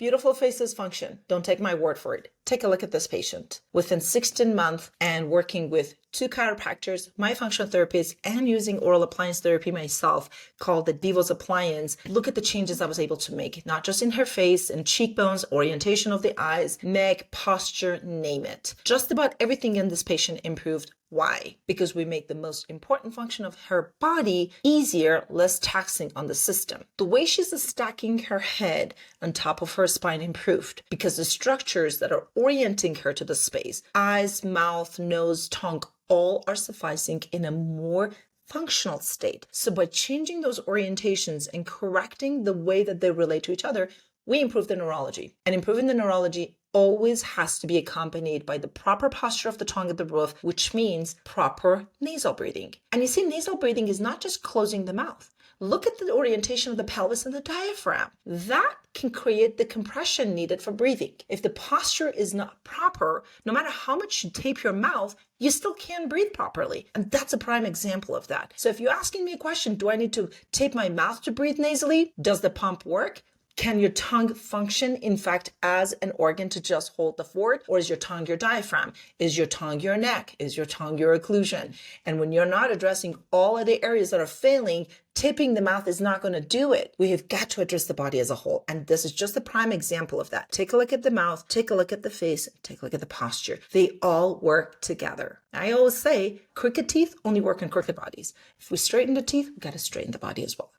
Beautiful faces function. Don't take my word for it. Take a look at this patient. Within 16 months and working with 2 chiropractors, my functional therapist, and using oral appliance therapy myself called the Divos Appliance, look at the changes I was able to make, not just in her face and cheekbones, orientation of the eyes, neck, posture, name it. Just about everything in this patient improved. Why? Because we made the most important function of her body easier, less taxing on the system. The way she's stacking her head on top of her spine improved because the structures that are orienting her to the space, eyes, mouth, nose, tongue, all are sufficing in a more functional state. So by changing those orientations and correcting the way that they relate to each other, we improve the neurology. And improving the neurology always has to be accompanied by the proper posture of the tongue at the roof, which means proper nasal breathing. And you see, nasal breathing is not just closing the mouth. Look at the orientation of the pelvis and the diaphragm. That can create the compression needed for breathing. If the posture is not proper, no matter how much you tape your mouth, you still can't breathe properly. And that's a prime example of that. So if you're asking me a question, do I need to tape my mouth to breathe nasally? Does the pump work? Can your tongue function, in fact, as an organ to just hold the fort? Or is your tongue your diaphragm? Is your tongue your neck? Is your tongue your occlusion? And when you're not addressing all of the areas that are failing, tipping the mouth is not going to do it. We have got to address the body as a whole. And this is just a prime example of that. Take a look at the mouth, take a look at the face, take a look at the posture. They all work together. I always say crooked teeth only work in crooked bodies. If we straighten the teeth, we got to straighten the body as well.